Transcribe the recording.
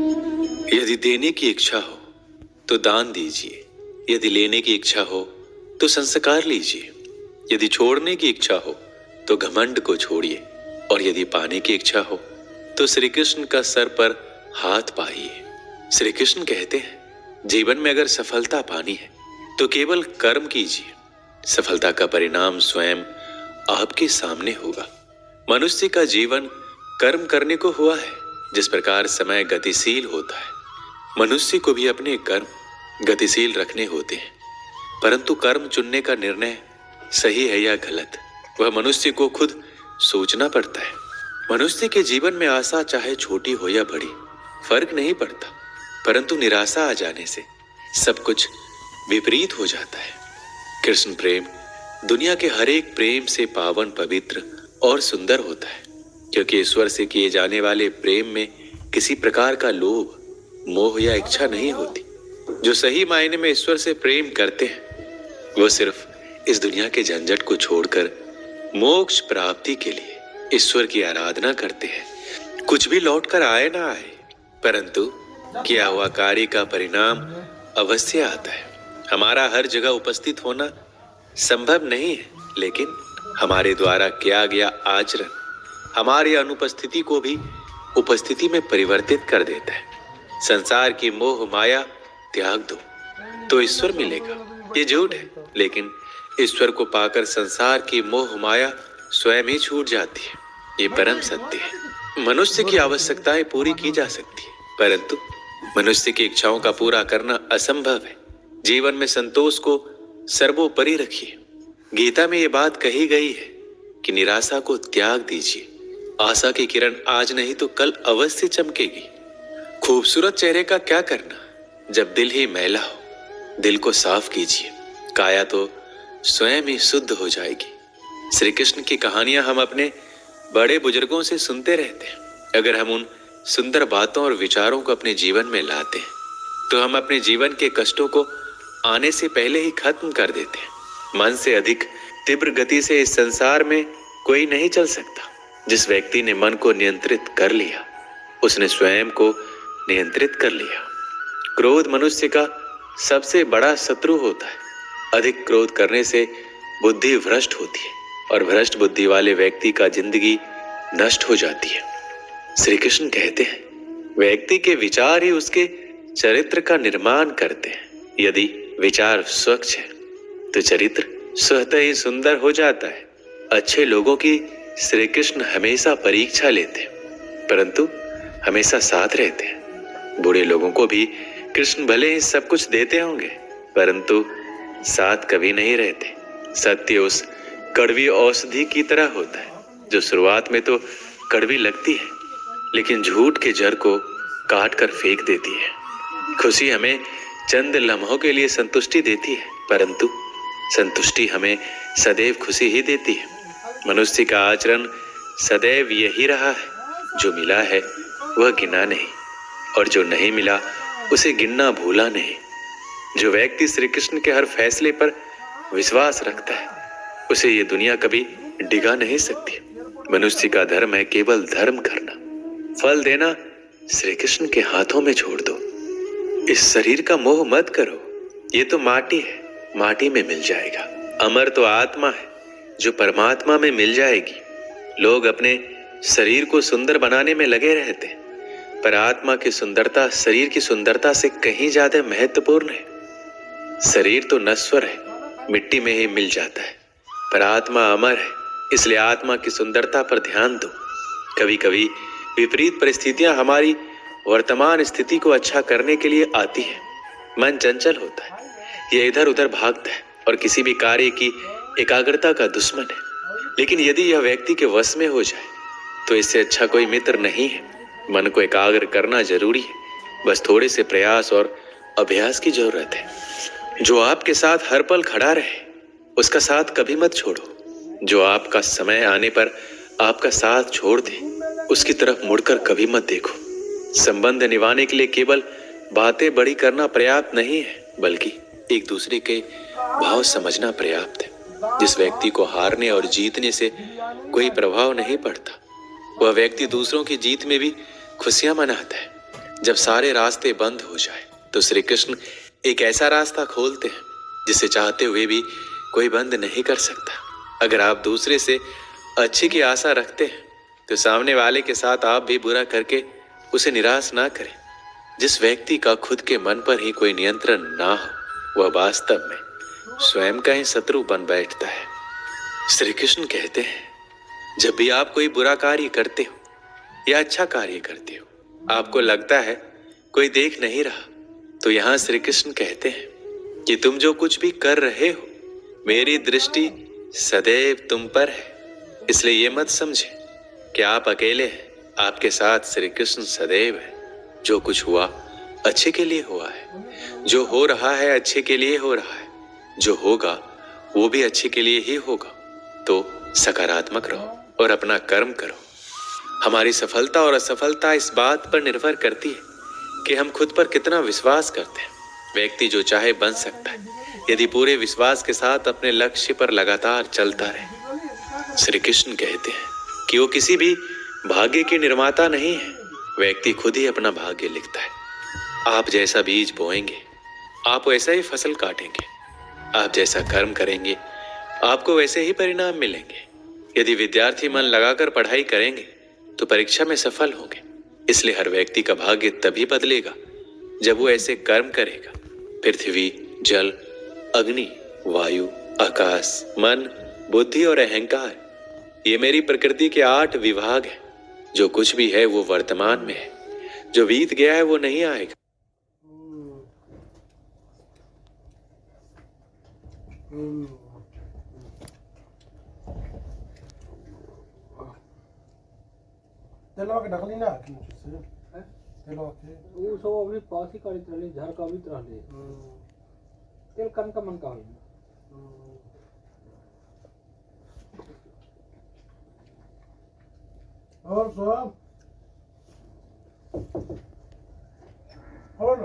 यदि देने की इच्छा हो तो दान दीजिए, यदि लेने की इच्छा हो तो संस्कार लीजिए, यदि छोड़ने की इच्छा हो तो घमंड को छोड़िए, और यदि पाने की इच्छा हो तो श्री कृष्ण का सर पर हाथ पाइए। श्री कृष्ण कहते हैं, जीवन में अगर सफलता पानी है तो केवल कर्म कीजिए, सफलता का परिणाम स्वयं आपके सामने होगा। मनुष्य का जीवन कर्म करने को हुआ है। जिस प्रकार समय गतिशील होता है, मनुष्य को भी अपने कर्म गतिशील रखने होते हैं, परंतु कर्म चुनने का निर्णय सही है या गलत, वह मनुष्य को खुद सोचना पड़ता है। मनुष्य के जीवन में आशा चाहे छोटी हो या बड़ी फर्क नहीं पड़ता, परंतु निराशा आ जाने से सब कुछ विपरीत हो जाता है। कृष्ण प्रेम दुनिया के हर एक प्रेम से पावन, पवित्र और सुंदर होता है, क्योंकि ईश्वर से किए जाने वाले प्रेम में किसी प्रकार का लोभ, मोह या इच्छा नहीं होती। जो सही मायने में ईश्वर से प्रेम करते हैं वो सिर्फ इस दुनिया के झंझट को छोड़कर मोक्ष प्राप्ति के लिए ईश्वर की आराधना करते हैं। कुछ भी लौट कर आए ना आए, परंतु किया हुआ कार्य का परिणाम अवश्य आता है। हमारा हर जगह उपस्थित होना संभव नहीं है, लेकिन हमारे द्वारा किया गया आचरण हमारी अनुपस्थिति को भी उपस्थिति में परिवर्तित कर देता है। संसार की मोह माया त्याग दो तो ईश्वर मिलेगा, ये झूठ है, लेकिन ईश्वर को पाकर संसार की मोह माया स्वयं ही छूट जाती है, ये परम सत्य है। मनुष्य की आवश्यकताएं पूरी की जा सकती है, परंतु मनुष्य की इच्छाओं का पूरा करना असंभव है। जीवन में संतोष को सर्वोपरि रखिए। गीता में ये बात कही गई है कि निराशा को त्याग दीजिए, आशा की किरण आज नहीं तो कल अवश्य चमकेगी। खूबसूरत चेहरे का क्या करना जब दिल ही मैला हो। दिल को साफ कीजिए, काया तो स्वयं ही शुद्ध हो जाएगी। श्री कृष्ण की कहानियां हम अपने बड़े बुजुर्गों से सुनते रहते हैं। अगर हम उन सुंदर बातों और विचारों को अपने जीवन में लाते हैं तो हम अपने जीवन के कष्टों को आने से पहले ही खत्म कर देते हैं। मन से अधिक तीव्र गति से इस संसार में कोई नहीं चल सकता। जिस व्यक्ति ने मन को नियंत्रित कर लिया उसने स्वयं को नियंत्रित कर लिया। क्रोध मनुष्य का सबसे बड़ा शत्रु होता है। अधिक क्रोध करने से बुद्धि भ्रष्ट होती है, और भ्रष्ट बुद्धि वाले व्यक्ति का जिंदगी नष्ट हो जाती है। श्री कृष्ण कहते हैं, व्यक्ति के विचार ही उसके चरित्र का निर्माण करते हैं। यदि विचार स्वच्छ है तो चरित्र स्वतः ही सुंदर हो जाता है। अच्छे लोगों की श्री कृष्ण हमेशा परीक्षा लेते हैं, परंतु हमेशा साथ रहते हैं। बुरे लोगों को भी कृष्ण भले ही सब कुछ देते होंगे, परंतु साथ कभी नहीं रहते। सत्य उस कड़वी औषधि की तरह होता है जो शुरुआत में तो कड़वी लगती है, लेकिन झूठ के जड़ को काट कर फेंक देती है। खुशी हमें चंद लम्हों के लिए संतुष्टि देती है, परंतु संतुष्टि हमें सदैव खुशी ही देती है। मनुष्य का आचरण सदैव यही रहा है, जो मिला है वह गिना नहीं, और जो नहीं मिला उसे गिनना भूला नहीं। जो व्यक्ति श्री कृष्ण के हर फैसले पर विश्वास रखता है उसे ये दुनिया कभी डिगा नहीं सकती। मनुष्य का धर्म है केवल धर्म करना, फल देना श्री कृष्ण के हाथों में छोड़ दो। इस शरीर का मोह मत करो, ये तो माटी है, माटी में मिल जाएगा। अमर तो आत्मा है जो परमात्मा में मिल जाएगी। लोग अपने शरीर को सुंदर बनाने में लगे रहते हैं, पर आत्मा की सुंदरता शरीर की सुंदरता से कहीं ज्यादा महत्वपूर्ण है। शरीर तो नश्वर है, मिट्टी में ही मिल जाता है, पर आत्मा अमर है, इसलिए आत्मा की सुंदरता पर ध्यान दो। कभी कभी विपरीत परिस्थितियां हमारी वर्तमान स्थिति को अच्छा करने के लिए आती है। मन चंचल होता है, यह इधर उधर भागता है और किसी भी कार्य की एकाग्रता का दुश्मन है। लेकिन यदि यह व्यक्ति के वश में हो जाए तो इससे अच्छा कोई मित्र नहीं है। मन को एकाग्र करना जरूरी है, बस थोड़े से प्रयास और अभ्यास की जरूरत है। जो आपके साथ हर पल खड़ा रहे उसका साथ कभी मत छोड़ो। जो आपका समय आने पर आपका साथ छोड़ दे उसकी तरफ मुड़कर कभी मत देखो। संबंध निभाने के लिए केवल बातें बड़ी करना पर्याप्त नहीं है, बल्कि एक दूसरे के भाव समझना पर्याप्त है। जिस व्यक्ति को हारने और जीतने से कोई प्रभाव नहीं पड़ता वह व्यक्ति दूसरों की जीत में भी खुशियां मनाता है। जब सारे रास्ते बंद हो जाए तो श्री कृष्ण एक ऐसा रास्ता खोलते हैं जिसे चाहते हुए भी कोई बंद नहीं कर सकता। अगर आप दूसरे से अच्छे की आशा रखते हैं तो सामने वाले के साथ आप भी बुरा करके उसे निराश ना करें। जिस व्यक्ति का खुद के मन पर ही कोई नियंत्रण ना हो वह वास्तव में स्वयं का ही शत्रु बन बैठता है। श्री कृष्ण कहते हैं, जब भी आप कोई बुरा कार्य करते हो या अच्छा कार्य करते हो, आपको लगता है कोई देख नहीं रहा, तो यहाँ श्री कृष्ण कहते हैं कि तुम जो कुछ भी कर रहे हो मेरी दृष्टि सदैव तुम पर है। इसलिए ये मत समझे कि आप अकेले हैं, आपके साथ श्री कृष्ण सदैव है। जो कुछ हुआ अच्छे के लिए हुआ है, जो हो रहा है अच्छे के लिए हो रहा है, जो होगा वो भी अच्छे के लिए ही होगा। तो सकारात्मक रहो और अपना कर्म करो। हमारी सफलता और असफलता इस बात पर निर्भर करती है कि हम खुद पर कितना विश्वास करते हैं। व्यक्ति जो चाहे बन सकता है यदि पूरे विश्वास के साथ अपने लक्ष्य पर लगातार चलता रहे। श्री कृष्ण कहते हैं कि वो किसी भी भाग्य के निर्माता नहीं है, व्यक्ति खुद ही अपना भाग्य लिखता है। आप जैसा बीज बोएंगे आप वैसा ही फसल काटेंगे, आप जैसा कर्म करेंगे आपको वैसे ही परिणाम मिलेंगे। यदि विद्यार्थी मन लगाकर पढ़ाई करेंगे तो परीक्षा में सफल होंगे। इसलिए हर व्यक्ति का भाग्य तभी बदलेगा जब वो ऐसे कर्म करेगा। पृथ्वी, जल, अग्नि, वायु, आकाश, मन, बुद्धि और अहंकार, ये मेरी प्रकृति के 8 विभाग हैं। जो कुछ भी है वो वर्तमान में है, जो बीत गया है वो नहीं आएगा। तेलवा के ढकली ना कि से तेलवा के वो सब अपने पास ही काढ़ी रहले, झाड़ का भी रहले। तेल कन का मन का होई। और सब और